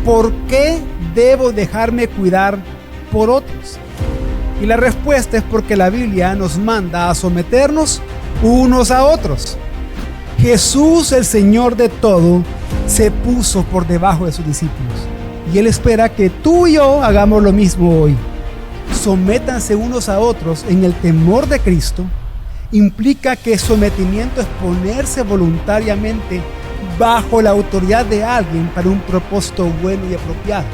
¿por qué debo dejarme cuidar por otros? Y la respuesta es porque la Biblia nos manda a someternos unos a otros. Jesús, el Señor de todo, se puso por debajo de sus discípulos. Y Él espera que tú y yo hagamos lo mismo hoy. Sométanse unos a otros en el temor de Cristo. Implica que sometimiento es ponerse voluntariamente bajo la autoridad de alguien para un propósito bueno y apropiado.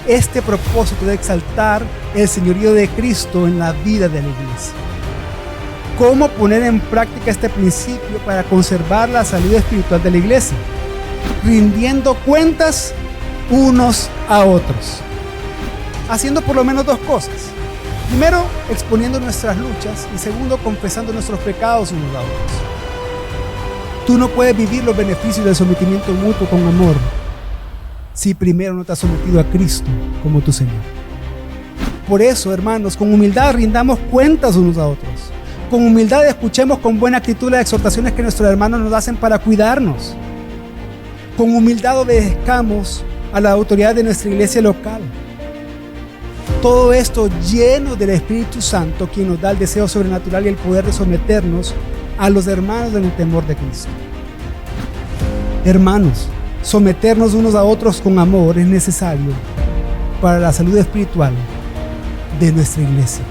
Este propósito de exaltar el señorío de Cristo en la vida de la iglesia. ¿Cómo poner en práctica este principio para conservar la salud espiritual de la iglesia? Rindiendo cuentas unos a otros. Haciendo por lo menos dos cosas. Primero, exponiendo nuestras luchas, y segundo, confesando nuestros pecados unos a otros. Tú no puedes vivir los beneficios del sometimiento mutuo con amor si primero no te has sometido a Cristo como tu Señor. Por eso, hermanos, con humildad rindamos cuentas unos a otros. Con humildad escuchemos con buena actitud las exhortaciones que nuestros hermanos nos hacen para cuidarnos. Con humildad obedezcamos a la autoridad de nuestra iglesia local. Todo esto lleno del Espíritu Santo, quien nos da el deseo sobrenatural y el poder de someternos a los hermanos en el temor de Cristo. Hermanos, someternos unos a otros con amor es necesario para la salud espiritual de nuestra iglesia.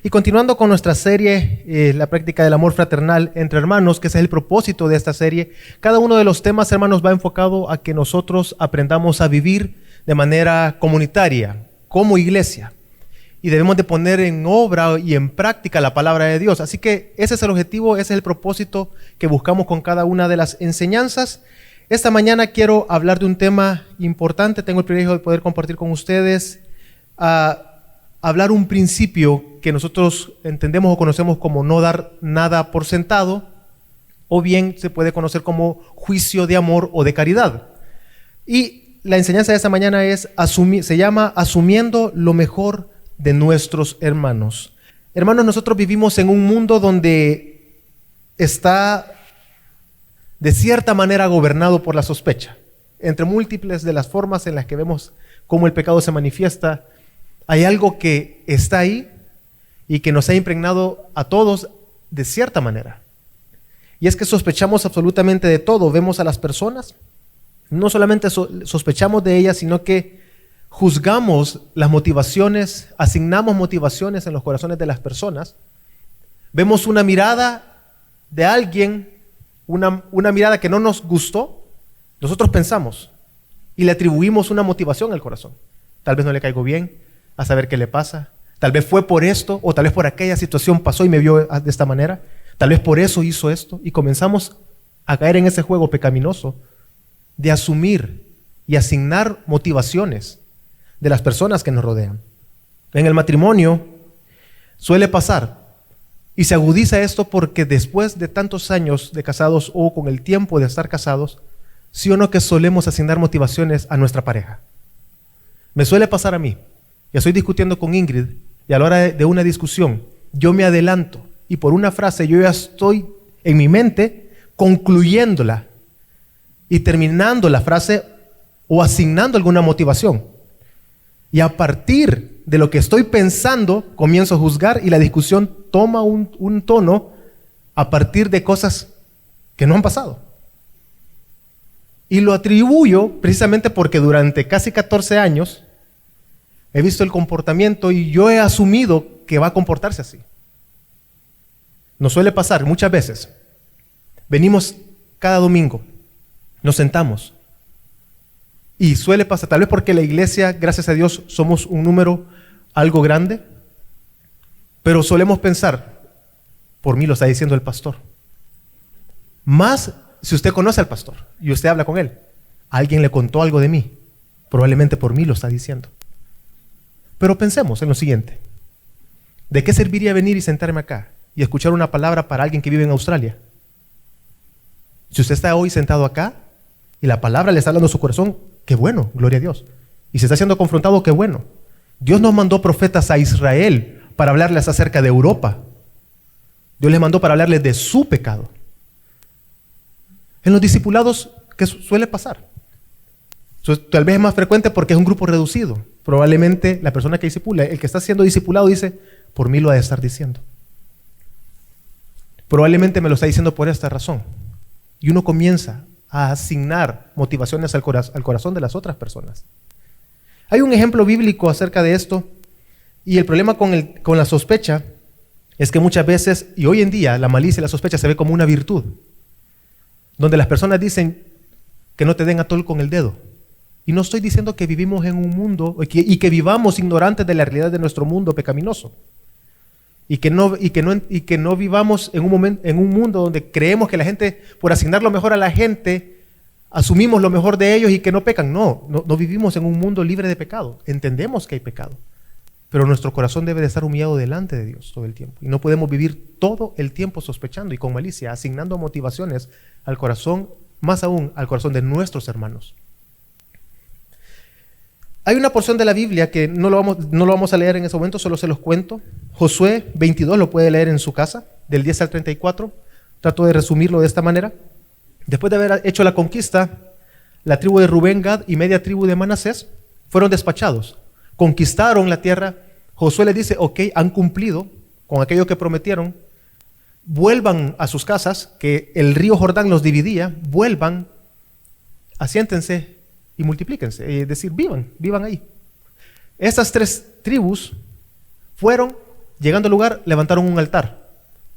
Y continuando con nuestra serie, la práctica del amor fraternal entre hermanos, que ese es el propósito de esta serie, cada uno de los temas, hermanos, va enfocado a que nosotros aprendamos a vivir de manera comunitaria, como iglesia. Y debemos de poner en obra y en práctica la palabra de Dios. Así que ese es el objetivo, ese es el propósito que buscamos con cada una de las enseñanzas. Esta mañana quiero hablar de un tema importante. Tengo el privilegio de poder compartir con ustedes hablar un principio que nosotros entendemos o conocemos como no dar nada por sentado, o bien se puede conocer como juicio de amor o de caridad. Y la enseñanza de esta mañana se llama asumiendo lo mejor de nuestros hermanos. Hermanos, nosotros vivimos en un mundo donde está de cierta manera gobernado por la sospecha. Entre múltiples de las formas en las que vemos cómo el pecado se manifiesta, hay algo que está ahí y que nos ha impregnado a todos de cierta manera. Y es que sospechamos absolutamente de todo. Vemos a las personas, no solamente sospechamos de ellas, sino que juzgamos las motivaciones, asignamos motivaciones en los corazones de las personas. Vemos una mirada de alguien, una mirada que no nos gustó, nosotros pensamos y le atribuimos una motivación al corazón. Tal vez no le caigo bien, a saber qué le pasa. Tal vez fue por esto, o tal vez por aquella situación pasó y me vio de esta manera. Tal vez por eso hizo esto. Y comenzamos a caer en ese juego pecaminoso de asumir y asignar motivaciones de las personas que nos rodean. En el matrimonio suele pasar, y se agudiza esto porque después de tantos años de casados o con el tiempo de estar casados, sí o no que solemos asignar motivaciones a nuestra pareja. Me suele pasar a mí. Ya estoy discutiendo con Ingrid y a la hora de una discusión yo me adelanto y por una frase yo ya estoy en mi mente concluyéndola y terminando la frase o asignando alguna motivación. Y a partir de lo que estoy pensando comienzo a juzgar y la discusión toma un tono a partir de cosas que no han pasado. Y lo atribuyo precisamente porque durante casi 14 años he visto el comportamiento y yo he asumido que va a comportarse así. Nos suele pasar muchas veces. Venimos cada domingo, nos sentamos y suele pasar, tal vez porque la iglesia, gracias a Dios, somos un número algo grande, pero solemos pensar, por mí lo está diciendo el pastor. Más si usted conoce al pastor y usted habla con él, alguien le contó algo de mí, probablemente por mí lo está diciendo. Pero pensemos en lo siguiente. ¿De qué serviría venir y sentarme acá y escuchar una palabra para alguien que vive en Australia? Si usted está hoy sentado acá y la palabra le está hablando a su corazón, qué bueno, gloria a Dios. Y se está siendo confrontado, qué bueno. Dios nos mandó profetas a Israel para hablarles acerca de Europa. Dios les mandó para hablarles de su pecado. En los discipulados, ¿qué suele pasar? Tal vez es más frecuente porque es un grupo reducido. Probablemente la persona que discipula, el que está siendo discipulado, dice, por mí lo ha de estar diciendo. Probablemente me lo está diciendo por esta razón. Y uno comienza a asignar motivaciones al corazón de las otras personas. Hay un ejemplo bíblico acerca de esto, y el problema con la sospecha es que muchas veces, y hoy en día, la malicia y la sospecha se ve como una virtud, donde las personas dicen que no te den atol con el dedo. Y no estoy diciendo que vivimos en un mundo y que vivamos ignorantes de la realidad de nuestro mundo pecaminoso. Y que no vivamos en un mundo donde creemos que la gente, por asignar lo mejor a la gente, asumimos lo mejor de ellos y que no pecan. No vivimos en un mundo libre de pecado. Entendemos que hay pecado. Pero nuestro corazón debe de estar humillado delante de Dios todo el tiempo. Y no podemos vivir todo el tiempo sospechando y con malicia, asignando motivaciones al corazón, más aún al corazón de nuestros hermanos. Hay una porción de la Biblia que no lo vamos a leer en ese momento, solo se los cuento. Josué 22 lo puede leer en su casa, del 10 al 34. Trato de resumirlo de esta manera. Después de haber hecho la conquista, la tribu de Rubén, Gad y media tribu de Manasés fueron despachados. Conquistaron la tierra. Josué les dice, ok, han cumplido con aquello que prometieron. Vuelvan a sus casas, que el río Jordán los dividía. Vuelvan, asiéntense y multiplíquense, es decir, vivan ahí. Estas 3 tribus fueron, llegando al lugar, levantaron un altar,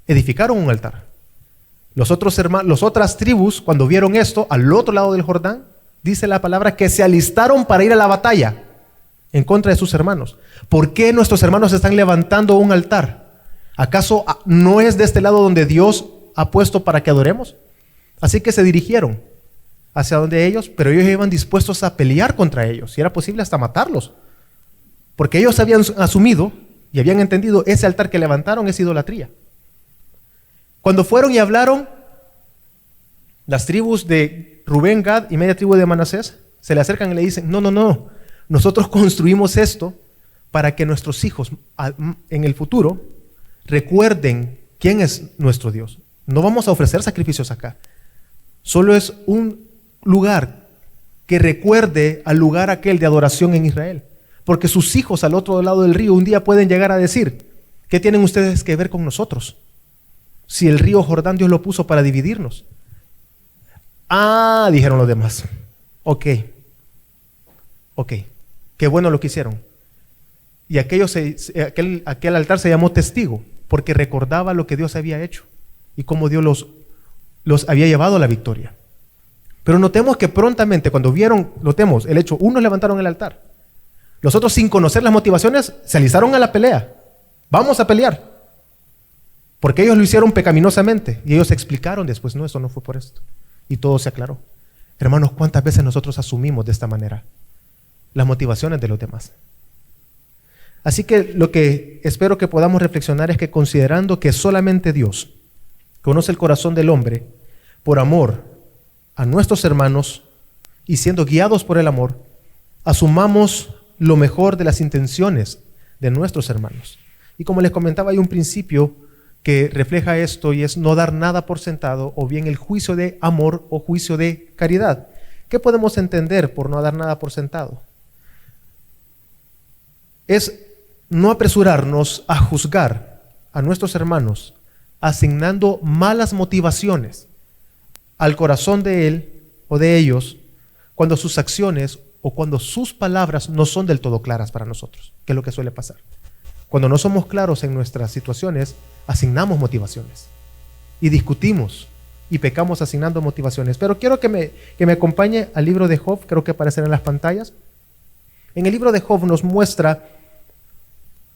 edificaron un altar. Las otras tribus, cuando vieron esto, al otro lado del Jordán, dice la palabra que se alistaron para ir a la batalla en contra de sus hermanos. ¿Por qué nuestros hermanos están levantando un altar? ¿Acaso no es de este lado donde Dios ha puesto para que adoremos? Así que se dirigieron hacia donde ellos, pero ellos iban dispuestos a pelear contra ellos, si era posible hasta matarlos, porque ellos habían asumido y habían entendido ese altar que levantaron es idolatría. Cuando fueron y hablaron, las tribus de Rubén, Gad y media tribu de Manasés se le acercan y le dicen, no, nosotros construimos esto para que nuestros hijos en el futuro recuerden quién es nuestro Dios. No vamos a ofrecer sacrificios acá, solo es un lugar que recuerde al lugar aquel de adoración en Israel, porque sus hijos al otro lado del río un día pueden llegar a decir, ¿qué tienen ustedes que ver con nosotros? Si el río Jordán Dios lo puso para dividirnos. Dijeron los demás, ok, qué bueno lo que hicieron. Y aquel altar se llamó testigo, porque recordaba lo que Dios había hecho y cómo Dios los había llevado a la victoria. Pero notemos que prontamente cuando notemos el hecho, unos levantaron el altar, los otros sin conocer las motivaciones se alistaron a la pelea. Vamos a pelear, porque ellos lo hicieron pecaminosamente y ellos explicaron después, no, eso no fue por esto, y todo se aclaró. Hermanos, ¿cuántas veces nosotros asumimos de esta manera las motivaciones de los demás? Así que lo que espero que podamos reflexionar es que, considerando que solamente Dios conoce el corazón del hombre, por amor a nuestros hermanos y siendo guiados por el amor, asumamos lo mejor de las intenciones de nuestros hermanos. Y como les comentaba, hay un principio que refleja esto y es no dar nada por sentado, o bien el juicio de amor o juicio de caridad. ¿Qué podemos entender por no dar nada por sentado? Es no apresurarnos a juzgar a nuestros hermanos asignando malas motivaciones al corazón de él o de ellos cuando sus acciones o cuando sus palabras no son del todo claras para nosotros, que es lo que suele pasar. Cuando no somos claros en nuestras situaciones, asignamos motivaciones y discutimos y pecamos asignando motivaciones. Pero quiero que me acompañe al libro de Job, creo que aparecerá en las pantallas. En el libro de Job nos muestra,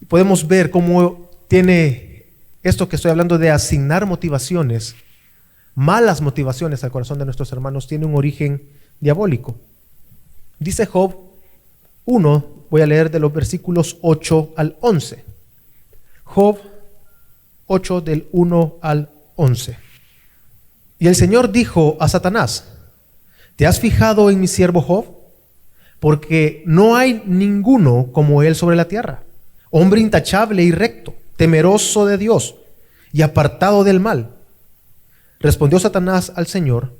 podemos ver cómo tiene esto que estoy hablando de asignar motivaciones, malas motivaciones al corazón de nuestros hermanos, tiene un origen diabólico. Dice Job 1, voy a leer de los versículos 8 al 11. Job 8 del 1 al 11. Y el Señor dijo a Satanás, ¿te has fijado en mi siervo Job? Porque no hay ninguno como él sobre la tierra, hombre intachable y recto, temeroso de Dios y apartado del mal. Respondió Satanás al Señor: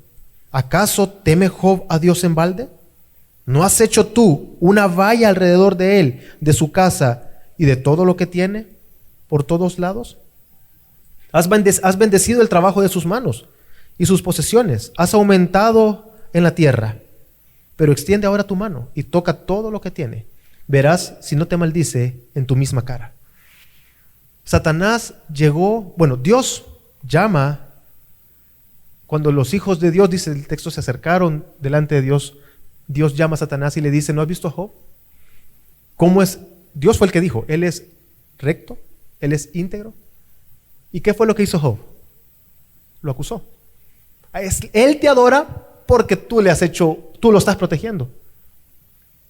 ¿acaso teme Job a Dios en balde? ¿No has hecho tú una valla alrededor de él, de su casa y de todo lo que tiene por todos lados? Has bendecido el trabajo de sus manos y sus posesiones. Has aumentado en la tierra. Pero extiende ahora tu mano y toca todo lo que tiene. Verás si no te maldice en tu misma cara. Satanás llegó, Dios llama, cuando los hijos de Dios, dice el texto, se acercaron delante de Dios, Dios llama a Satanás y le dice: ¿no has visto a Job? ¿Cómo es? Dios fue el que dijo: él es recto, él es íntegro. ¿Y qué fue lo que hizo Job? Lo acusó. Él te adora porque tú le has hecho, tú lo estás protegiendo.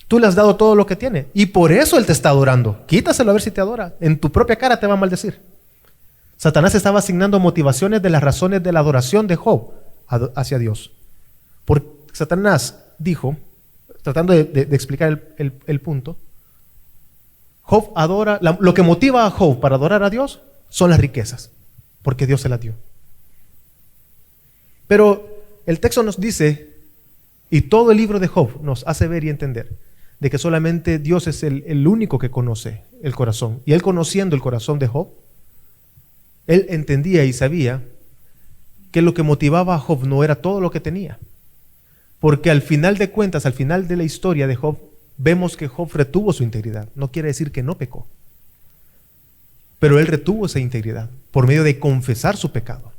Tú le has dado todo lo que tiene y por eso él te está adorando. Quítaselo a ver si te adora. En tu propia cara te va a maldecir. Satanás estaba asignando motivaciones de las razones de la adoración de Job hacia Dios. Porque Satanás dijo, tratando de explicar el punto, Job adora, lo que motiva a Job para adorar a Dios son las riquezas, porque Dios se las dio. Pero el texto nos dice, y todo el libro de Job nos hace ver y entender, de que solamente Dios es el único que conoce el corazón. Y él, conociendo el corazón de Job, él entendía y sabía que lo que motivaba a Job no era todo lo que tenía. Porque al final de cuentas, al final de la historia de Job, vemos que Job retuvo su integridad. No quiere decir que no pecó, pero él retuvo esa integridad por medio de confesar su pecado.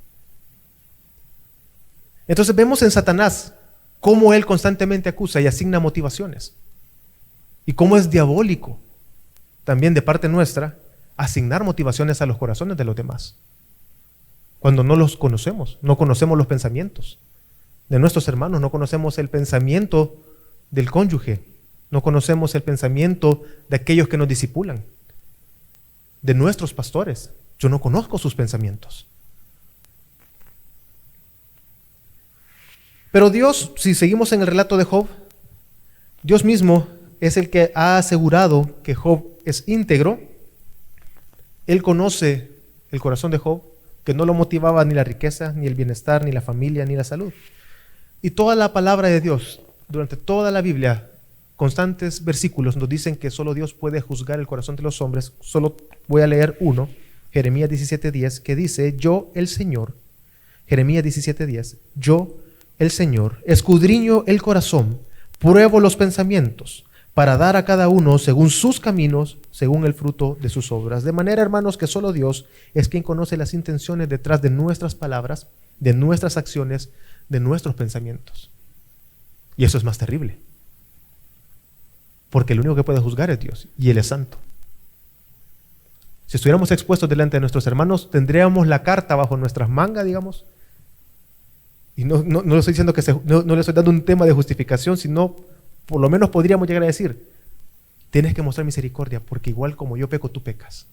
Entonces vemos en Satanás cómo él constantemente acusa y asigna motivaciones. Y cómo es diabólico también de parte nuestra asignar motivaciones a los corazones de los demás. Cuando no los conocemos, no conocemos los pensamientos de nuestros hermanos, no conocemos el pensamiento del cónyuge, no conocemos el pensamiento de aquellos que nos discipulan, de nuestros pastores. Yo no conozco sus pensamientos. Pero Dios, si seguimos en el relato de Job, Dios mismo es el que ha asegurado que Job es íntegro. Él conoce el corazón de Job, que no lo motivaba ni la riqueza, ni el bienestar, ni la familia, ni la salud. Y toda la palabra de Dios, durante toda la Biblia, constantes versículos nos dicen que solo Dios puede juzgar el corazón de los hombres. Solo voy a leer uno, Jeremías 17:10, que dice: yo, el Señor, Jeremías 17:10, yo, el Señor, escudriño el corazón, pruebo los pensamientos, para dar a cada uno según sus caminos, según el fruto de sus obras. De manera, hermanos, que solo Dios es quien conoce las intenciones detrás de nuestras palabras, de nuestras acciones, de nuestros pensamientos. Y eso es más terrible, porque el único que puede juzgar es Dios, y Él es santo. Si estuviéramos expuestos delante de nuestros hermanos, tendríamos la carta bajo nuestras mangas, digamos. Y no le estoy diciendo que no le estoy dando un tema de justificación, sino por lo menos podríamos llegar a decir: tienes que mostrar misericordia, porque igual como yo peco, tú pecas.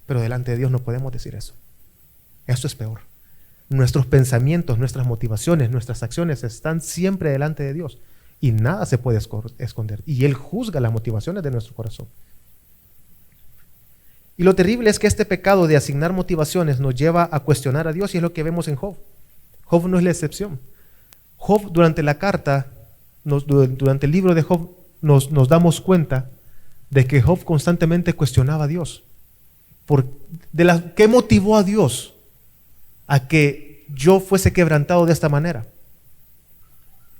Pero delante de Dios no podemos decir eso. Esto es peor. Nuestros pensamientos, nuestras motivaciones, nuestras acciones están siempre delante de Dios y nada se puede esconder. Y Él juzga las motivaciones de nuestro corazón. Y lo terrible es que este pecado de asignar motivaciones nos lleva a cuestionar a Dios, y es lo que vemos en Job. Job no es la excepción. Job, durante la carta, durante el libro de Job, nos damos cuenta de que Job constantemente cuestionaba a Dios. ¿Qué motivó a Dios a que yo fuese quebrantado de esta manera?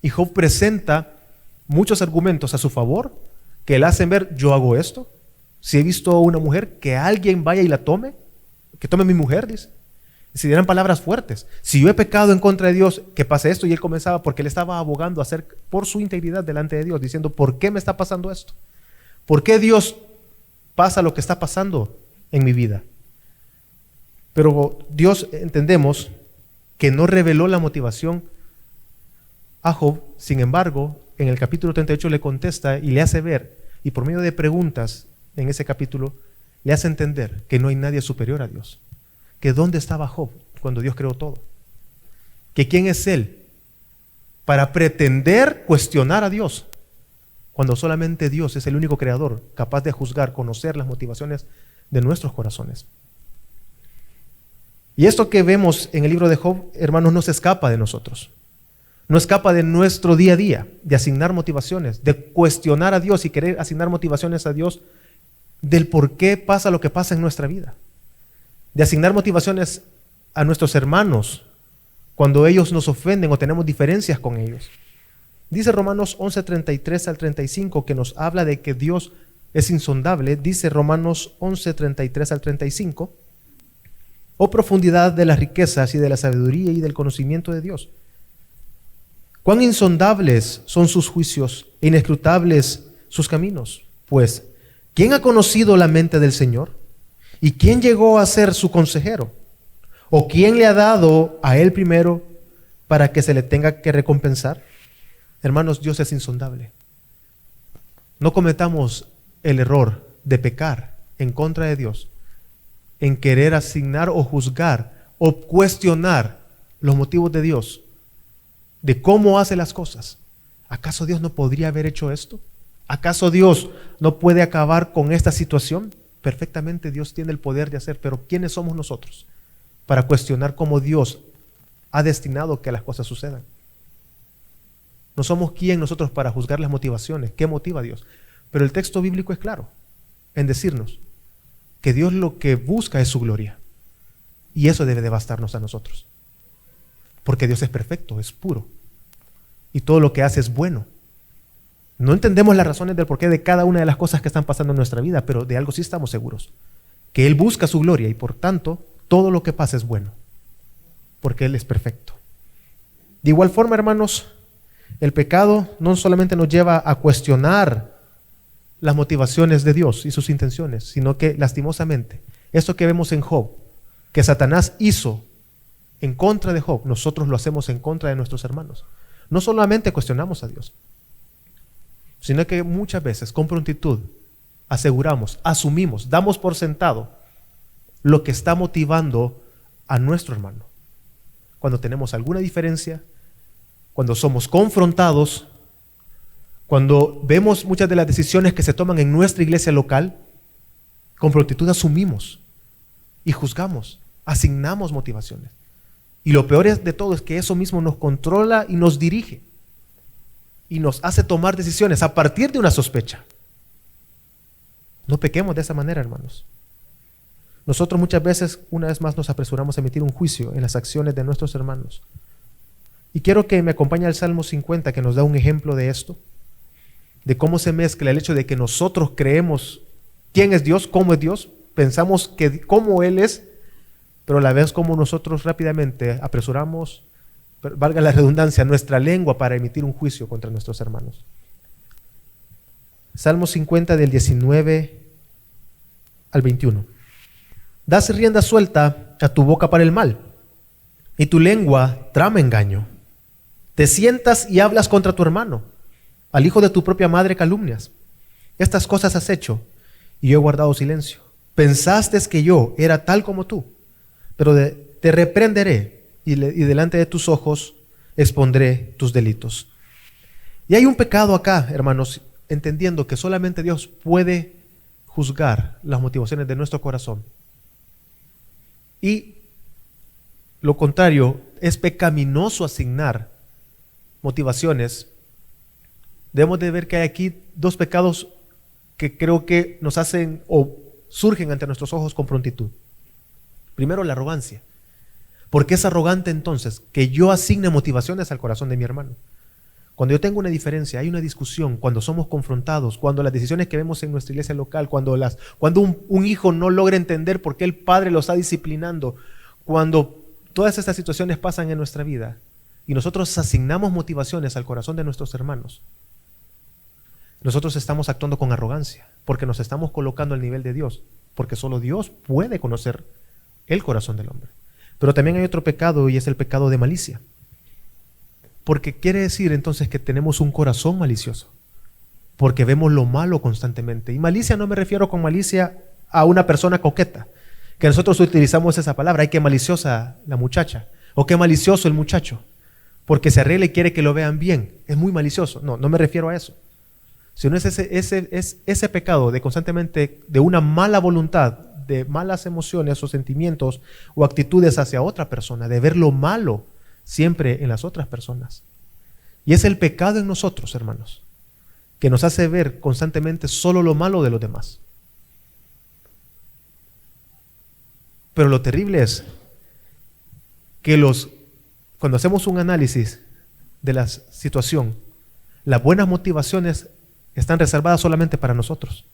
Y Job presenta muchos argumentos a su favor que le hacen ver: yo hago esto. Si he visto a una mujer, que alguien vaya y la tome, que tome mi mujer, dice. Si dieran palabras fuertes: si yo he pecado en contra de Dios, que pase esto. Y él comenzaba, porque él estaba abogando por su integridad delante de Dios, diciendo: ¿por qué me está pasando esto? ¿Por qué Dios pasa lo que está pasando en mi vida? Pero Dios, entendemos que no reveló la motivación a Job. Sin embargo, en el capítulo 38 le contesta y le hace ver, y por medio de preguntas en ese capítulo, le hace entender que no hay nadie superior a Dios. Que dónde estaba Job cuando Dios creó todo. Que quién es él para pretender cuestionar a Dios cuando solamente Dios es el único creador capaz de juzgar, conocer las motivaciones de nuestros corazones. Y esto que vemos en el libro de Job, hermanos, no se escapa de nosotros. No escapa de nuestro día a día, de asignar motivaciones, de cuestionar a Dios y querer asignar motivaciones a Dios del por qué pasa lo que pasa en nuestra vida. De asignar motivaciones a nuestros hermanos cuando ellos nos ofenden o tenemos diferencias con ellos. Dice Romanos 11:33 al 35 que nos habla de que Dios es insondable. Dice Romanos 11:33 al 35: oh profundidad de las riquezas y de la sabiduría y del conocimiento de Dios. Cuán insondables son sus juicios e inescrutables sus caminos. Pues, ¿quién ha conocido la mente del Señor? ¿Y quién llegó a ser su consejero? ¿O quién le ha dado a él primero para que se le tenga que recompensar? Hermanos, Dios es insondable. No cometamos el error de pecar en contra de Dios, en querer asignar o juzgar o cuestionar los motivos de Dios, de cómo hace las cosas. ¿Acaso Dios no podría haber hecho esto? ¿Acaso Dios no puede acabar con esta situación? Perfectamente Dios tiene el poder de hacer, pero ¿quiénes somos nosotros para cuestionar cómo Dios ha destinado que las cosas sucedan? No somos quién nosotros para juzgar las motivaciones, qué motiva a Dios. Pero el texto bíblico es claro en decirnos que Dios lo que busca es su gloria. Y eso debe de bastarnos a nosotros. Porque Dios es perfecto, es puro. Y todo lo que hace es bueno. No entendemos las razones del porqué de cada una de las cosas que están pasando en nuestra vida, pero de algo sí estamos seguros. Que Él busca su gloria y por tanto, todo lo que pasa es bueno. Porque Él es perfecto. De igual forma, hermanos, el pecado no solamente nos lleva a cuestionar las motivaciones de Dios y sus intenciones, sino que lastimosamente, esto que vemos en Job, que Satanás hizo en contra de Job, nosotros lo hacemos en contra de nuestros hermanos. No solamente cuestionamos a Dios, sino que muchas veces con prontitud aseguramos, asumimos, damos por sentado lo que está motivando a nuestro hermano. Cuando tenemos alguna diferencia, cuando somos confrontados, cuando vemos muchas de las decisiones que se toman en nuestra iglesia local, con prontitud asumimos y juzgamos, asignamos motivaciones. Y lo peor de todo es que eso mismo nos controla y nos dirige y nos hace tomar decisiones a partir de una sospecha. No pequemos de esa manera, hermanos. Nosotros muchas veces, una vez más, nos apresuramos a emitir un juicio en las acciones de nuestros hermanos. Y quiero que me acompañe al Salmo 50, que nos da un ejemplo de esto, de cómo se mezcla el hecho de que nosotros creemos quién es Dios, cómo es Dios, pensamos que cómo Él es, pero a la vez como nosotros rápidamente apresuramos, valga la redundancia, nuestra lengua para emitir un juicio contra nuestros hermanos. Salmo 50 del 19 al 21. Das rienda suelta a tu boca para el mal, y tu lengua trama engaño. Te sientas y hablas contra tu hermano, al hijo de tu propia madre calumnias. Estas cosas has hecho, y yo he guardado silencio. Pensaste que yo era tal como tú, pero te reprenderé y delante de tus ojos expondré tus delitos. Y hay un pecado acá, hermanos, entendiendo que solamente Dios puede juzgar las motivaciones de nuestro corazón. Y lo contrario, es pecaminoso asignar motivaciones. Debemos de ver que hay aquí dos pecados que creo que nos hacen o surgen ante nuestros ojos con prontitud. Primero, la arrogancia. ¿Por qué es arrogante entonces que yo asigne motivaciones al corazón de mi hermano? Cuando yo tengo una diferencia, hay una discusión, cuando somos confrontados, cuando las decisiones que vemos en nuestra iglesia local, cuando un hijo no logra entender por qué el padre lo está disciplinando, cuando todas estas situaciones pasan en nuestra vida y nosotros asignamos motivaciones al corazón de nuestros hermanos, nosotros estamos actuando con arrogancia, porque nos estamos colocando al nivel de Dios, porque solo Dios puede conocer el corazón del hombre. Pero también hay otro pecado y es el pecado de malicia. Porque quiere decir entonces que tenemos un corazón malicioso, porque vemos lo malo constantemente. Y malicia no me refiero con malicia a una persona coqueta, que nosotros utilizamos esa palabra, ay, qué maliciosa la muchacha, o qué malicioso el muchacho, porque se arregla y quiere que lo vean bien, es muy malicioso. No me refiero a eso, sino es ese pecado de constantemente, de una mala voluntad, de malas emociones o sentimientos o actitudes hacia otra persona, de ver lo malo siempre en las otras personas. Y es el pecado en nosotros, hermanos, que nos hace ver constantemente solo lo malo de los demás. Pero lo terrible es que cuando hacemos un análisis de la situación, las buenas motivaciones están reservadas solamente para nosotros.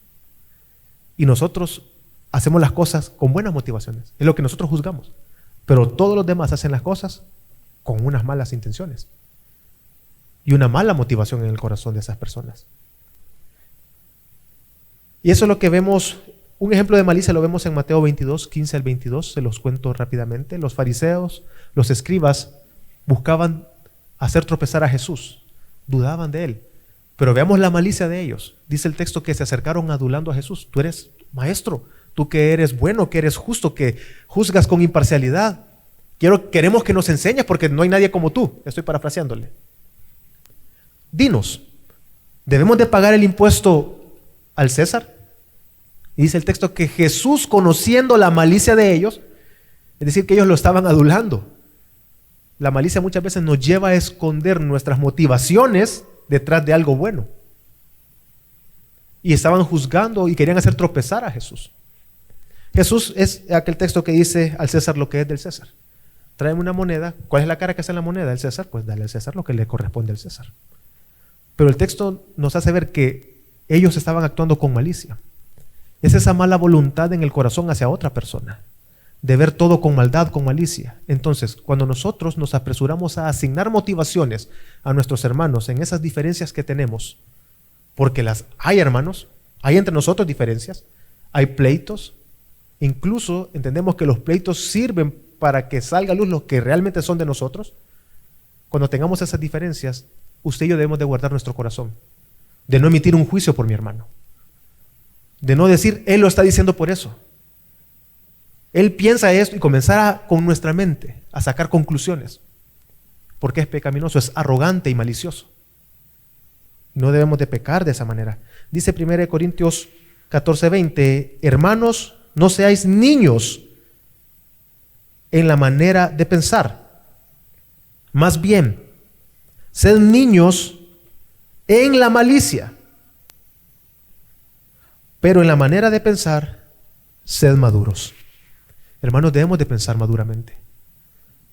Y nosotros hacemos las cosas con buenas motivaciones. Es lo que nosotros juzgamos. Pero todos los demás hacen las cosas con unas malas intenciones. Y una mala motivación en el corazón de esas personas. Y eso es lo que vemos. Un ejemplo de malicia lo vemos en Mateo 22, 15 al 22. Se los cuento rápidamente. Los fariseos, los escribas, buscaban hacer tropezar a Jesús. Dudaban de él. Pero veamos la malicia de ellos. Dice el texto que se acercaron adulando a Jesús. Tú eres maestro, tú que eres bueno, que eres justo, que juzgas con imparcialidad. Queremos que nos enseñes porque no hay nadie como tú. Estoy parafraseándole. Dinos, ¿debemos de pagar el impuesto al César? Y dice el texto que Jesús, conociendo la malicia de ellos, es decir, que ellos lo estaban adulando. La malicia muchas veces nos lleva a esconder nuestras motivaciones detrás de algo bueno. Y estaban juzgando y querían hacer tropezar a Jesús. Jesús es aquel texto que dice al César lo que es del César. Tráeme una moneda. ¿Cuál es la cara que hace en la moneda del César? Pues dale al César lo que le corresponde al César. Pero el texto nos hace ver que ellos estaban actuando con malicia. Es esa mala voluntad en el corazón hacia otra persona, de ver todo con maldad, con malicia. Entonces, cuando nosotros nos apresuramos a asignar motivaciones a nuestros hermanos en esas diferencias que tenemos, porque las hay, hermanos, hay entre nosotros diferencias, hay pleitos, incluso entendemos que los pleitos sirven para que salga a luz lo que realmente son de nosotros. Cuando tengamos esas diferencias, usted y yo debemos de guardar nuestro corazón, de no emitir un juicio por mi hermano, de no decir, él lo está diciendo por eso. Él piensa esto y comenzar con nuestra mente a sacar conclusiones, porque es pecaminoso, es arrogante y malicioso. No debemos de pecar de esa manera. Dice 1 Corintios 14:20, hermanos, no seáis niños en la manera de pensar. Más bien, sed niños en la malicia, pero en la manera de pensar, sed maduros. Hermanos, debemos de pensar maduramente.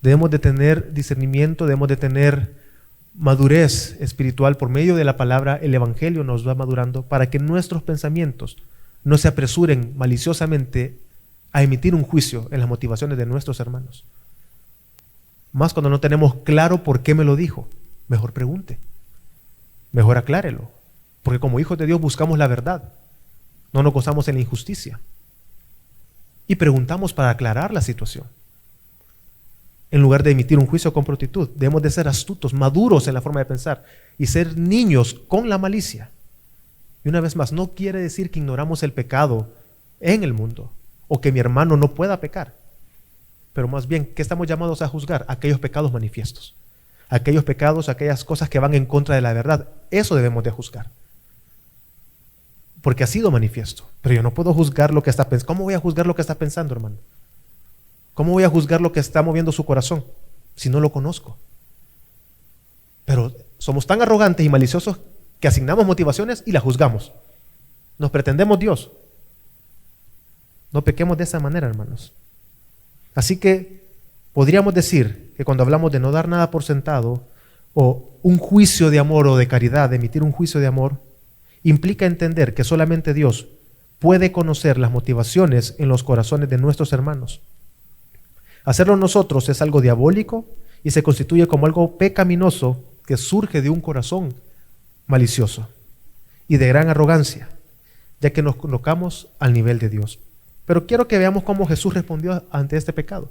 Debemos de tener discernimiento, debemos de tener madurez espiritual por medio de la palabra. El Evangelio nos va madurando para que nuestros pensamientos no se apresuren maliciosamente a emitir un juicio en las motivaciones de nuestros hermanos. Más cuando no tenemos claro por qué me lo dijo. Mejor pregunte, mejor aclárelo, porque como hijos de Dios buscamos la verdad, no nos gozamos en la injusticia. Y preguntamos para aclarar la situación. En lugar de emitir un juicio con prontitud, debemos de ser astutos, maduros en la forma de pensar y ser niños con la malicia. Y una vez más, no quiere decir que ignoramos el pecado en el mundo o que mi hermano no pueda pecar. Pero más bien, ¿qué estamos llamados a juzgar? Aquellos pecados manifiestos. Aquellos pecados, aquellas cosas que van en contra de la verdad. Eso debemos de juzgar. Porque ha sido manifiesto. Pero yo no puedo juzgar lo que está pensando. ¿Cómo voy a juzgar lo que está pensando, hermano? ¿Cómo voy a juzgar lo que está moviendo su corazón si no lo conozco? Pero somos tan arrogantes y maliciosos que asignamos motivaciones y las juzgamos. Nos pretendemos Dios. No pequemos de esa manera, hermanos. Así que podríamos decir que cuando hablamos de no dar nada por sentado, o un juicio de amor o de caridad, de emitir un juicio de amor, implica entender que solamente Dios puede conocer las motivaciones en los corazones de nuestros hermanos. Hacerlo nosotros es algo diabólico y se constituye como algo pecaminoso que surge de un corazón malicioso y de gran arrogancia, ya que nos colocamos al nivel de Dios. Pero quiero que veamos cómo Jesús respondió ante este pecado.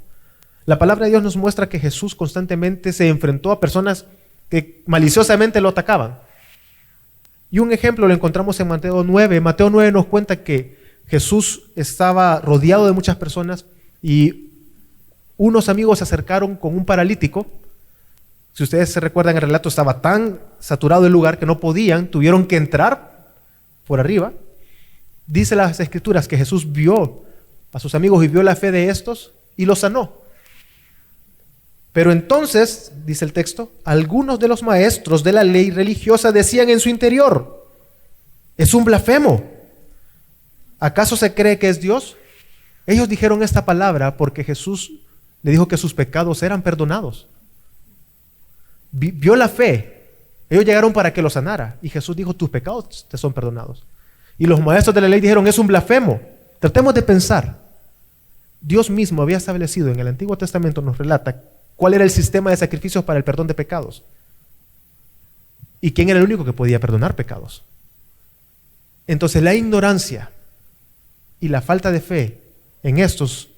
La palabra de Dios nos muestra que Jesús constantemente se enfrentó a personas que maliciosamente lo atacaban. Y un ejemplo lo encontramos en Mateo 9. Mateo 9 nos cuenta que Jesús estaba rodeado de muchas personas y unos amigos se acercaron con un paralítico. Si ustedes se recuerdan, el relato estaba tan saturado el lugar que no podían, tuvieron que entrar por arriba. Dice las Escrituras que Jesús vio a sus amigos y vio la fe de estos y los sanó. Pero entonces, dice el texto, algunos de los maestros de la ley religiosa decían en su interior: es un blasfemo. ¿Acaso se cree que es Dios? Ellos dijeron esta palabra porque Jesús le dijo que sus pecados eran perdonados. Vio la fe. Ellos llegaron para que lo sanara. Y Jesús dijo: tus pecados te son perdonados. Y los maestros de la ley dijeron: es un blasfemo. Tratemos de pensar. Dios mismo había establecido en el Antiguo Testamento, nos relata cuál era el sistema de sacrificios para el perdón de pecados. ¿Y quién era el único que podía perdonar pecados? Entonces la ignorancia y la falta de fe en estos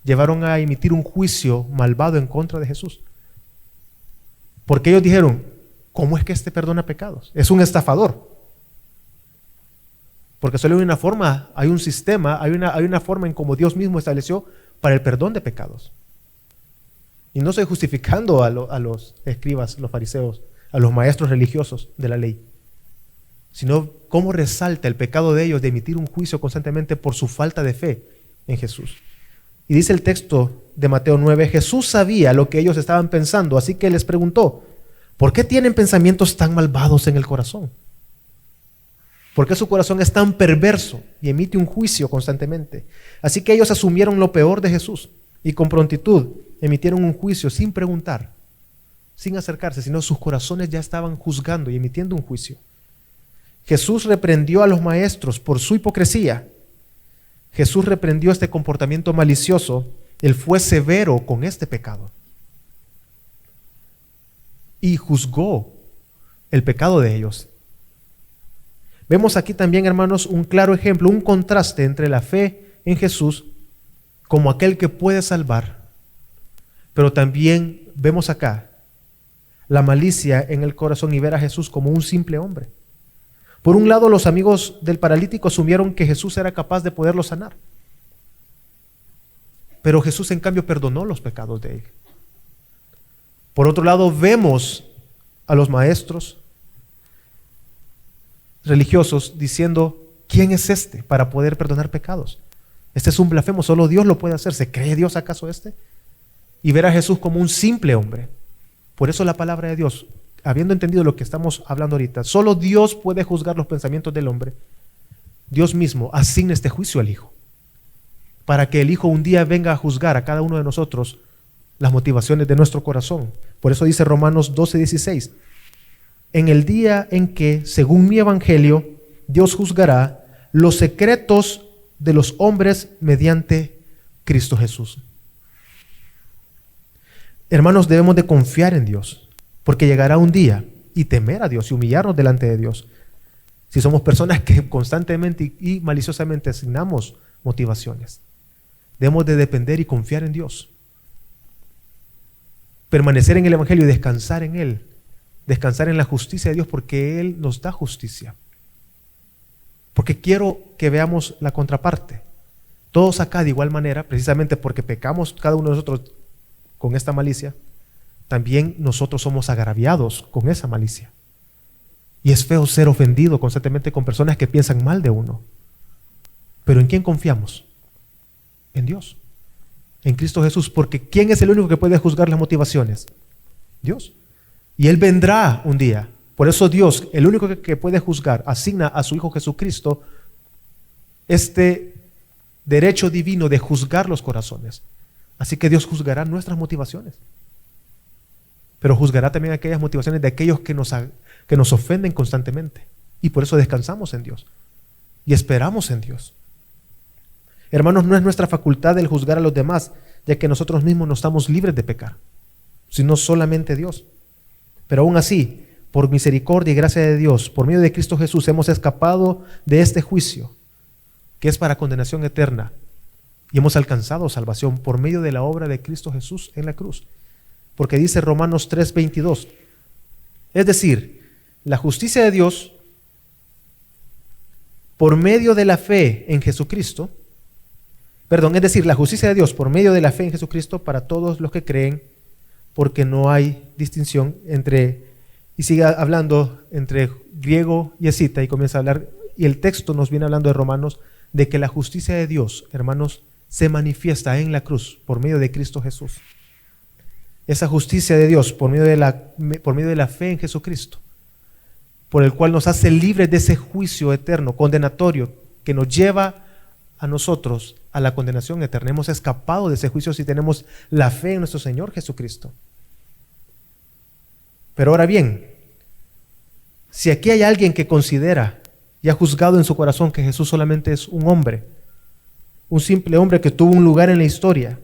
llevaron a emitir un juicio malvado en contra de Jesús. Porque ellos dijeron: ¿cómo es que este perdona pecados? Es un estafador. Porque solo hay una forma, hay un sistema, hay una forma en cómo Dios mismo estableció para el perdón de pecados. Y no estoy justificando a los escribas, los fariseos, a los maestros religiosos de la ley, sino cómo resalta el pecado de ellos de emitir un juicio constantemente por su falta de fe en Jesús. Y dice el texto de Mateo 9, Jesús sabía lo que ellos estaban pensando, así que les preguntó: ¿por qué tienen pensamientos tan malvados en el corazón? ¿Por qué su corazón es tan perverso y emite un juicio constantemente? Así que ellos asumieron lo peor de Jesús y con prontitud emitieron un juicio sin preguntar, sin acercarse, sino sus corazones ya estaban juzgando y emitiendo un juicio. Jesús reprendió a los maestros por su hipocresía. Jesús reprendió este comportamiento malicioso. Él fue severo con este pecado y juzgó el pecado de ellos. Vemos aquí también, hermanos, un claro ejemplo, un contraste entre la fe en Jesús como aquel que puede salvar, pero también vemos acá la malicia en el corazón y ver a Jesús como un simple hombre. Por un lado, los amigos del paralítico asumieron que Jesús era capaz de poderlo sanar, pero Jesús en cambio perdonó los pecados de él. Por otro lado, vemos a los maestros religiosos diciendo: ¿quién es este para poder perdonar pecados? Este es un blasfemo, solo Dios lo puede hacer. ¿Se cree Dios acaso este? Y ver a Jesús como un simple hombre. Por eso la palabra de Dios, habiendo entendido lo que estamos hablando ahorita, solo Dios puede juzgar los pensamientos del hombre. Dios mismo asigna este juicio al Hijo, para que el Hijo un día venga a juzgar a cada uno de nosotros las motivaciones de nuestro corazón. Por eso dice Romanos 12:16, en el día en que, según mi evangelio, Dios juzgará los secretos de los hombres mediante Cristo Jesús. Hermanos, debemos de confiar en Dios, porque llegará un día, y temer a Dios y humillarnos delante de Dios, si somos personas que constantemente y maliciosamente asignamos motivaciones. Debemos de depender y confiar en Dios, permanecer en el evangelio y descansar en Él, descansar en la justicia de Dios, porque Él nos da justicia. Porque quiero que veamos la contraparte. Todos acá de igual manera, precisamente porque pecamos cada uno de nosotros con esta malicia, también nosotros somos agraviados con esa malicia. Y es feo ser ofendido constantemente con personas que piensan mal de uno. Pero ¿en quién confiamos? En Dios, en Cristo Jesús, porque ¿quién es el único que puede juzgar las motivaciones? Dios. Y Él vendrá un día. Por eso Dios, el único que puede juzgar, asigna a su Hijo Jesucristo este derecho divino de juzgar los corazones. Así que Dios juzgará nuestras motivaciones, pero juzgará también aquellas motivaciones de aquellos que nos ofenden constantemente. Y por eso descansamos en Dios y esperamos en Dios. Hermanos, no es nuestra facultad el juzgar a los demás, ya que nosotros mismos no estamos libres de pecar, sino solamente Dios. Pero aún así, por misericordia y gracia de Dios, por medio de Cristo Jesús, hemos escapado de este juicio, que es para condenación eterna, y hemos alcanzado salvación por medio de la obra de Cristo Jesús en la cruz. Porque dice Romanos 3:22, es decir, la justicia de Dios por medio de la fe en Jesucristo, es decir, la justicia de Dios por medio de la fe en Jesucristo para todos los que creen, porque no hay distinción entre, y sigue hablando entre griego y escita, y comienza a hablar y el texto nos viene hablando de Romanos, de que la justicia de Dios, hermanos, se manifiesta en la cruz por medio de Cristo Jesús. Esa justicia de Dios por medio de la fe en Jesucristo, por el cual nos hace libres de ese juicio eterno, condenatorio, que nos lleva a nosotros a la condenación eterna. Hemos escapado de ese juicio si tenemos la fe en nuestro Señor Jesucristo. Pero ahora bien, si aquí hay alguien que considera y ha juzgado en su corazón que Jesús solamente es un hombre, un simple hombre que tuvo un lugar en la historia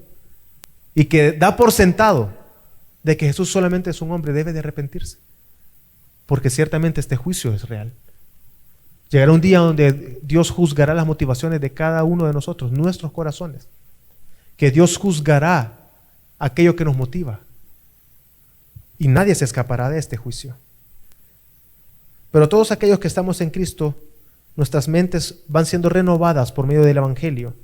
y que da por sentado de que Jesús solamente es un hombre, debe de arrepentirse, porque ciertamente este juicio es real. Llegará un día donde Dios juzgará las motivaciones de cada uno de nosotros, nuestros corazones, que Dios juzgará aquello que nos motiva, y nadie se escapará de este juicio. Pero todos aquellos que estamos en Cristo, nuestras mentes van siendo renovadas por medio del Evangelio.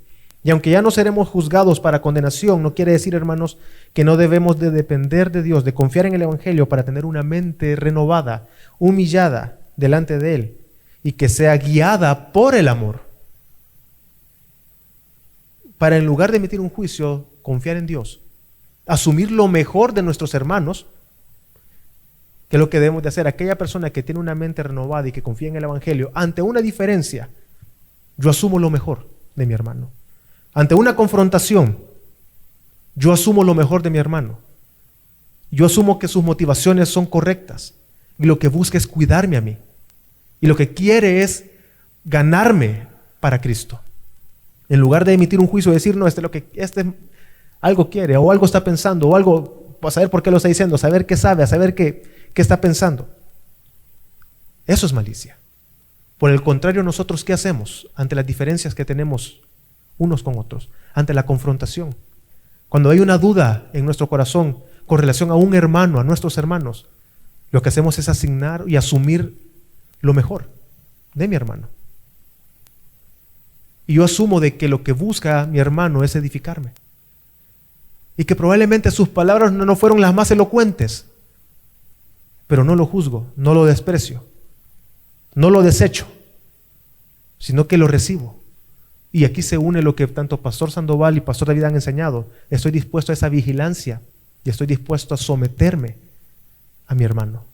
Y aunque ya no seremos juzgados para condenación, no quiere decir, hermanos, que no debemos de depender de Dios, de confiar en el Evangelio para tener una mente renovada, humillada delante de Él y que sea guiada por el amor. Para en lugar de emitir un juicio, confiar en Dios, asumir lo mejor de nuestros hermanos, que es lo que debemos de hacer. Aquella persona que tiene una mente renovada y que confía en el Evangelio, ante una diferencia, yo asumo lo mejor de mi hermano. Ante una confrontación, yo asumo lo mejor de mi hermano. Yo asumo que sus motivaciones son correctas y lo que busca es cuidarme a mí. Y lo que quiere es ganarme para Cristo. En lugar de emitir un juicio y decir, no, algo quiere, o algo está pensando, o algo, para saber por qué lo está diciendo, saber qué sabe, a saber qué está pensando. Eso es malicia. Por el contrario, nosotros, ¿qué hacemos ante las diferencias que tenemos unos con otros? Ante la confrontación. Cuando hay una duda en nuestro corazón con relación a un hermano, a nuestros hermanos, lo que hacemos es asignar y asumir lo mejor de mi hermano. Y yo asumo de que lo que busca mi hermano es edificarme. Y que probablemente sus palabras no fueron las más elocuentes, pero no lo juzgo, no lo desprecio, no lo desecho, sino que lo recibo. Y aquí se une lo que tanto Pastor Sandoval y Pastor David han enseñado. Estoy dispuesto a esa vigilancia y estoy dispuesto a someterme a mi hermano,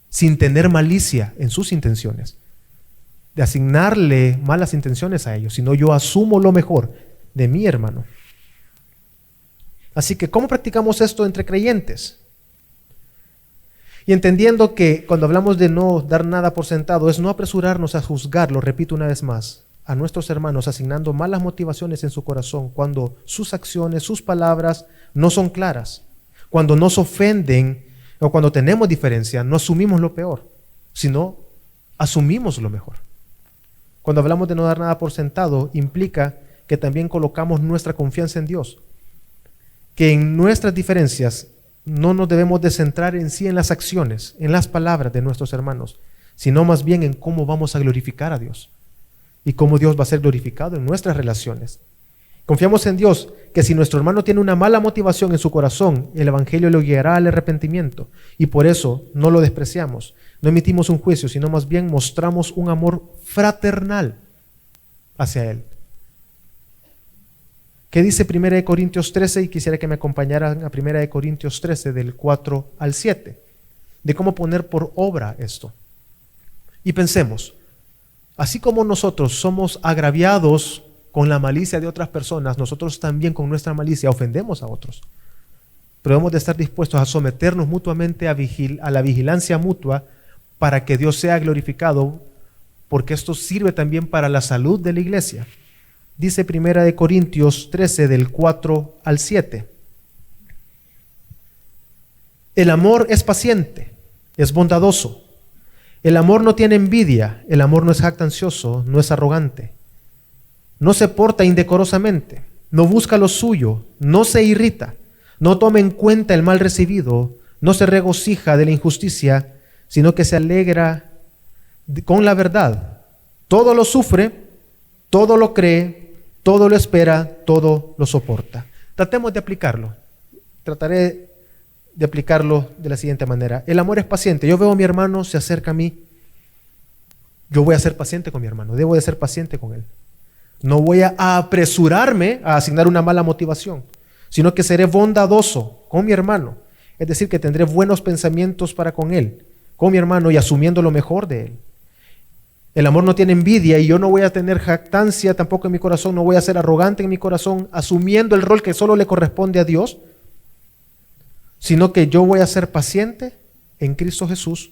sin tener malicia en sus intenciones, de asignarle malas intenciones a ellos, sino yo asumo lo mejor de mi hermano. Así que, ¿cómo practicamos esto entre creyentes? Y entendiendo que cuando hablamos de no dar nada por sentado, es no apresurarnos a juzgar, lo repito una vez más, a nuestros hermanos asignando malas motivaciones en su corazón cuando sus acciones, sus palabras no son claras, cuando nos ofenden o cuando tenemos diferencia, no asumimos lo peor, sino asumimos lo mejor. Cuando hablamos de no dar nada por sentado, implica que también colocamos nuestra confianza en Dios, que en nuestras diferencias no nos debemos de centrar en sí en las acciones, en las palabras de nuestros hermanos, sino más bien en cómo vamos a glorificar a Dios y cómo Dios va a ser glorificado en nuestras relaciones. Confiamos en Dios que si nuestro hermano tiene una mala motivación en su corazón, el Evangelio lo guiará al arrepentimiento y por eso no lo despreciamos, no emitimos un juicio, sino más bien mostramos un amor fraternal hacia Él. ¿Qué dice 1 Corintios 13? Y quisiera que me acompañaran a 1 Corintios 13 del 4 al 7, de cómo poner por obra esto. Y pensemos, así como nosotros somos agraviados con la malicia de otras personas, nosotros también con nuestra malicia ofendemos a otros. Pero hemos de estar dispuestos a someternos mutuamente a la vigilancia mutua para que Dios sea glorificado, porque esto sirve también para la salud de la iglesia. Dice 1 Corintios 13 del 4 al 7. El amor es paciente, es bondadoso. El amor no tiene envidia, el amor no es jactancioso, no es arrogante. No se porta indecorosamente, no busca lo suyo, no se irrita, no toma en cuenta el mal recibido, no se regocija de la injusticia, sino que se alegra con la verdad. Todo lo sufre, todo lo cree, todo lo espera, todo lo soporta. Tratemos de aplicarlo. Trataré de aplicarlo de la siguiente manera. El amor es paciente. Yo veo a mi hermano, se acerca a mí. yo voy a ser paciente con mi hermano, debo de ser paciente con él. No voy a apresurarme a asignar una mala motivación, sino que seré bondadoso con mi hermano. Es decir, que tendré buenos pensamientos para con él, con mi hermano, y asumiendo lo mejor de él. El amor no tiene envidia, y yo no voy a tener jactancia tampoco en mi corazón, no voy a ser arrogante en mi corazón, asumiendo el rol que solo le corresponde a Dios, sino que yo voy a ser paciente en Cristo Jesús.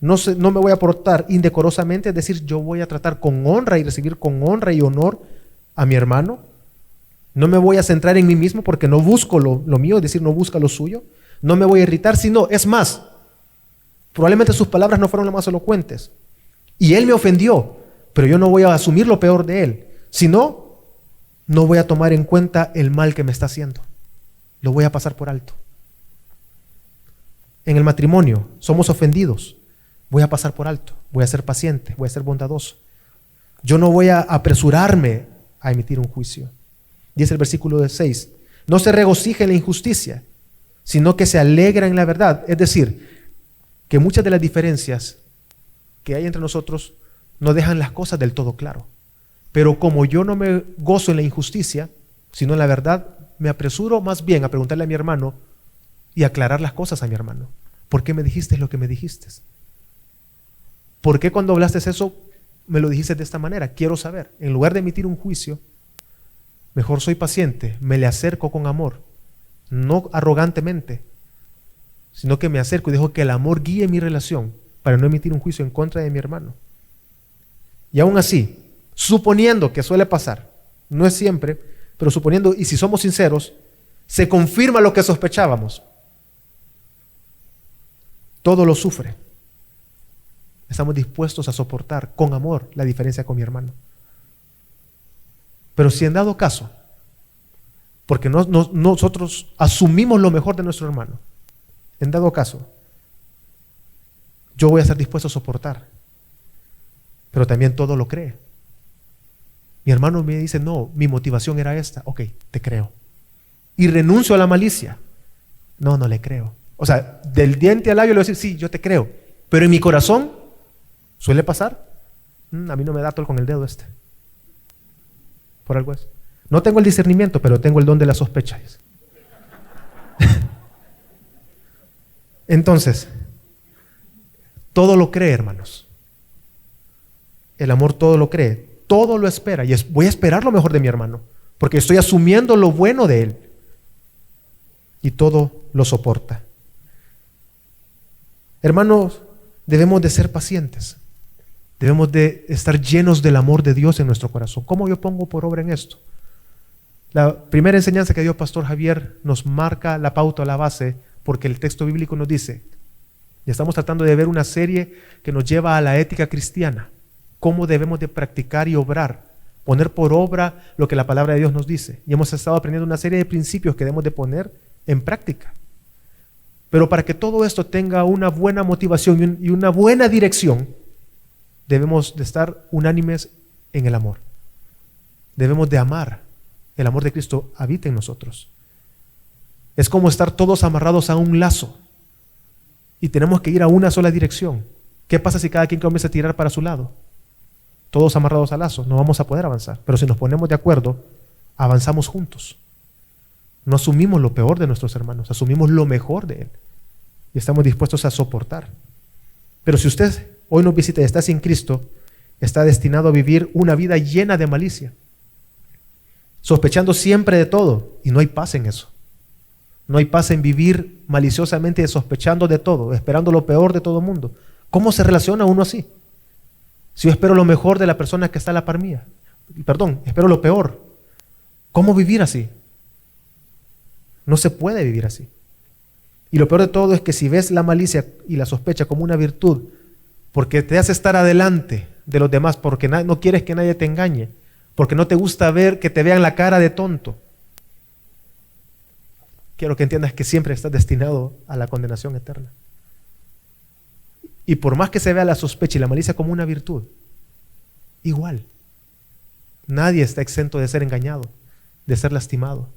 No me voy a portar indecorosamente, es decir, yo voy a tratar con honra y recibir con honra y honor a mi hermano. No me voy a centrar en mí mismo porque no busco lo mío, es decir, no busca lo suyo. No me voy a irritar, sino, es más, probablemente sus palabras no fueron las más elocuentes. Y él me ofendió, pero yo no voy a asumir lo peor de él, sino, no voy a tomar en cuenta el mal que me está haciendo. Lo voy a pasar por alto. En el matrimonio somos ofendidos. Voy a pasar por alto, voy a ser paciente, voy a ser bondadoso. Yo no voy a apresurarme a emitir un juicio. Dice el versículo 6, no se regocija en la injusticia, sino que se alegra en la verdad. Es decir, que muchas de las diferencias que hay entre nosotros no dejan las cosas del todo claro. Pero como yo no me gozo en la injusticia, sino en la verdad, me apresuro más bien a preguntarle a mi hermano y aclarar las cosas a mi hermano. ¿Por qué me dijiste lo que me dijiste? ¿Por qué cuando hablaste eso me lo dijiste de esta manera? Quiero saber. En lugar de emitir un juicio, mejor soy paciente, me le acerco con amor, no arrogantemente, sino que me acerco y dejo que el amor guíe mi relación para no emitir un juicio en contra de mi hermano. Y aún así, suponiendo que suele pasar, no es siempre, pero suponiendo, y si somos sinceros, se confirma lo que sospechábamos. Todo lo sufre. Estamos dispuestos a soportar con amor la diferencia con mi hermano. Pero si en dado caso, porque nosotros asumimos lo mejor de nuestro hermano, en dado caso, yo voy a estar dispuesto a soportar, pero también todo lo cree. Mi hermano me dice, no, mi motivación era esta, ok, te creo. Y renuncio a la malicia. No le creo. O sea, del diente al labio le voy a decir, sí, yo te creo, pero en mi corazón suele pasar, a mí no me da tol con el dedo este. Por algo es. No tengo el discernimiento, pero tengo el don de la sospecha. Entonces, todo lo cree, hermanos. El amor todo lo cree, todo lo espera. Y voy a esperar lo mejor de mi hermano, porque estoy asumiendo lo bueno de él. Y todo lo soporta. Hermanos, debemos de ser pacientes. Debemos de estar llenos del amor de Dios en nuestro corazón. ¿Cómo yo pongo por obra en esto? La primera enseñanza que dio Pastor Javier nos marca la pauta, la base, porque el texto bíblico nos dice, y estamos tratando de ver una serie que nos lleva a la ética cristiana, cómo debemos de practicar y obrar, poner por obra lo que la palabra de Dios nos dice. Y hemos estado aprendiendo una serie de principios que debemos de poner en práctica. Pero para que todo esto tenga una buena motivación y una buena dirección, debemos de estar unánimes en el amor. Debemos de amar. El amor de Cristo habita en nosotros. Es como estar todos amarrados a un lazo y tenemos que ir a una sola dirección. ¿Qué pasa si cada quien comienza a tirar para su lado? Todos amarrados al lazo, no vamos a poder avanzar. Pero si nos ponemos de acuerdo, avanzamos juntos. No asumimos lo peor de nuestros hermanos, asumimos lo mejor de él y estamos dispuestos a soportar. Pero si usted hoy nos visita y está sin Cristo, está destinado a vivir una vida llena de malicia, sospechando siempre de todo, y no hay paz en eso. No hay paz en vivir maliciosamente sospechando de todo, esperando lo peor de todo el mundo. ¿Cómo se relaciona uno así? Si yo espero lo mejor de la persona que está a la par mía, espero lo peor. ¿Cómo vivir así? No se puede vivir así. Y lo peor de todo es que si ves la malicia y la sospecha como una virtud, porque te hace estar adelante de los demás, porque no quieres que nadie te engañe, porque no te gusta ver que te vean la cara de tonto, quiero que entiendas que siempre estás destinado a la condenación eterna. Y por más que se vea la sospecha y la malicia como una virtud, igual, nadie está exento de ser engañado, de ser lastimado,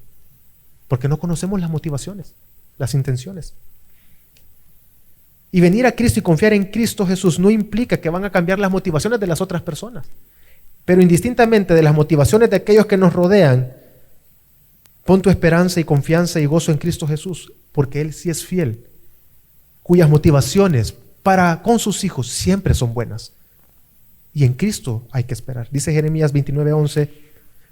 porque no conocemos las motivaciones, las intenciones. Y venir a Cristo y confiar en Cristo Jesús no implica que van a cambiar las motivaciones de las otras personas. Pero indistintamente de las motivaciones de aquellos que nos rodean, pon tu esperanza y confianza y gozo en Cristo Jesús, porque Él sí es fiel, cuyas motivaciones para con sus hijos siempre son buenas. Y en Cristo hay que esperar. Dice Jeremías 29:11,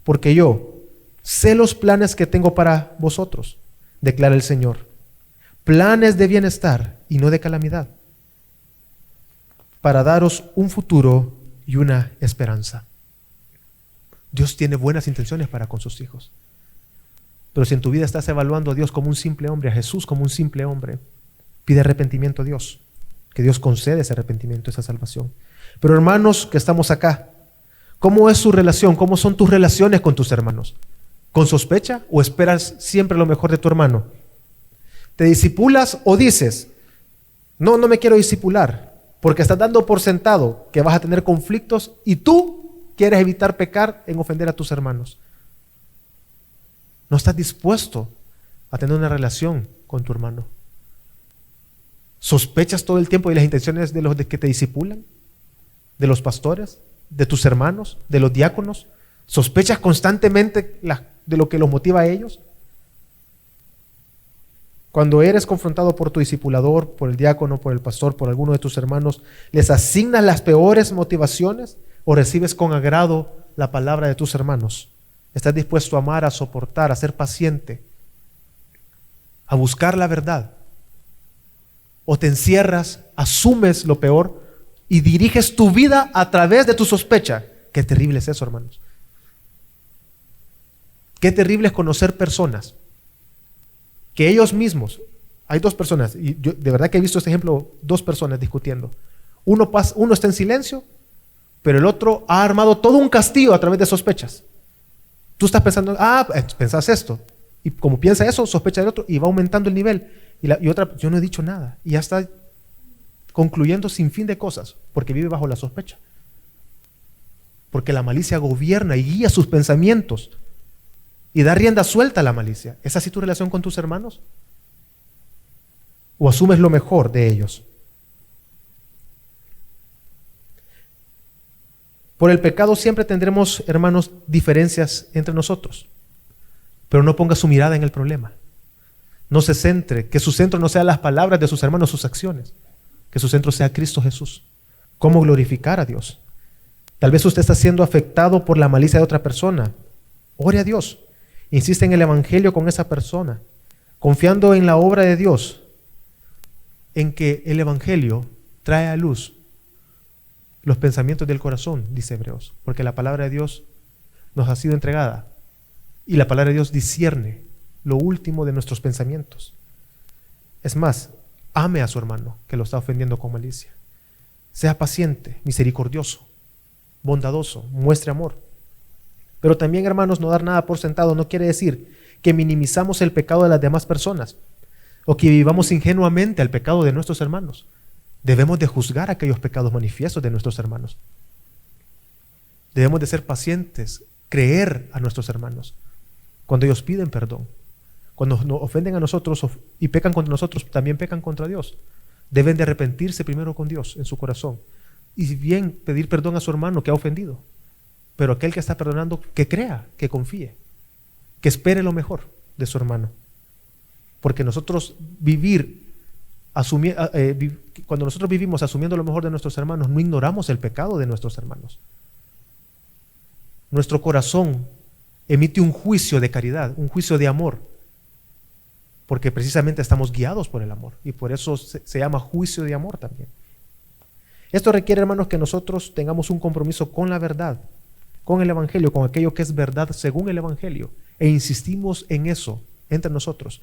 porque yo sé los planes que tengo para vosotros, declara el Señor. Planes de bienestar y no de calamidad, para daros un futuro y una esperanza. Dios tiene buenas intenciones para con sus hijos. Pero si en tu vida estás evaluando a Dios como un simple hombre, a Jesús como un simple hombre, pide arrepentimiento a Dios, que Dios concede ese arrepentimiento, esa salvación. Pero hermanos que estamos acá, ¿cómo es su relación? ¿Cómo son tus relaciones con tus hermanos? ¿Con sospecha o esperas siempre lo mejor de tu hermano? ¿Te disipulas o dices, no me quiero disipular, porque estás dando por sentado que vas a tener conflictos y tú quieres evitar pecar en ofender a tus hermanos? No estás dispuesto a tener una relación con tu hermano. ¿Sospechas todo el tiempo de las intenciones de los que te disipulan? ¿De los pastores? ¿De tus hermanos? ¿De los diáconos? ¿Sospechas constantemente de lo que los motiva a ellos? Cuando eres confrontado por tu discipulador, por el diácono, por el pastor, por alguno de tus hermanos, ¿les asignas las peores motivaciones o recibes con agrado la palabra de tus hermanos? ¿Estás dispuesto a amar, a soportar, a ser paciente, a buscar la verdad? ¿O te encierras, asumes lo peor y diriges tu vida a través de tu sospecha? Qué terrible es eso, hermanos. Qué terrible es conocer personas que ellos mismos, hay dos personas, y yo de verdad que he visto este ejemplo, dos personas discutiendo. Uno está en silencio, pero el otro ha armado todo un castillo a través de sospechas. Tú estás pensando, pensás esto, y como piensa eso, sospecha del otro, y va aumentando el nivel. Y otra, yo no he dicho nada, y ya está concluyendo sin fin de cosas, porque vive bajo la sospecha. Porque la malicia gobierna y guía sus pensamientos, y da rienda suelta a la malicia. ¿Es así tu relación con tus hermanos? ¿O asumes lo mejor de ellos? Por el pecado siempre tendremos, hermanos, diferencias entre nosotros. Pero no ponga su mirada en el problema. No se centre, que su centro no sea las palabras de sus hermanos, sus acciones. Que su centro sea Cristo Jesús. ¿Cómo glorificar a Dios? Tal vez usted está siendo afectado por la malicia de otra persona. Ore a Dios. Insiste en el evangelio con esa persona, confiando en la obra de Dios, en que el evangelio trae a luz los pensamientos del corazón, dice Hebreos, porque la palabra de Dios nos ha sido entregada y la palabra de Dios discierne lo último de nuestros pensamientos. Es más, ame a su hermano que lo está ofendiendo con malicia. Sea paciente, misericordioso, bondadoso, muestre amor. Pero también, hermanos, no dar nada por sentado no quiere decir que minimizamos el pecado de las demás personas o que vivamos ingenuamente al pecado de nuestros hermanos. Debemos de juzgar aquellos pecados manifiestos de nuestros hermanos. Debemos de ser pacientes, creer a nuestros hermanos cuando ellos piden perdón. Cuando nos ofenden a nosotros y pecan contra nosotros, también pecan contra Dios. Deben de arrepentirse primero con Dios en su corazón y bien pedir perdón a su hermano que ha ofendido. Pero aquel que está perdonando, que crea, que confíe, que espere lo mejor de su hermano. Porque nosotros cuando nosotros vivimos asumiendo lo mejor de nuestros hermanos, no ignoramos el pecado de nuestros hermanos. Nuestro corazón emite un juicio de caridad, un juicio de amor, porque precisamente estamos guiados por el amor, y por eso se llama juicio de amor también. Esto requiere, hermanos, que nosotros tengamos un compromiso con la verdad, con el evangelio, con aquello que es verdad según el evangelio, e insistimos en eso entre nosotros.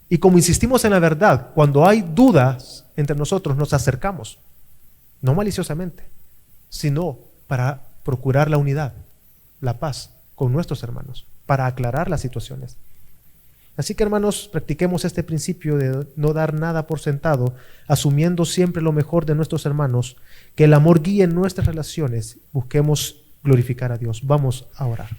Y como insistimos en la verdad, cuando hay dudas entre nosotros, nos acercamos, no maliciosamente, sino para procurar la unidad, la paz con nuestros hermanos, para aclarar las situaciones. Así que, hermanos, practiquemos este principio de no dar nada por sentado, asumiendo siempre lo mejor de nuestros hermanos, que el amor guíe nuestras relaciones, busquemos glorificar a Dios. Vamos a orar.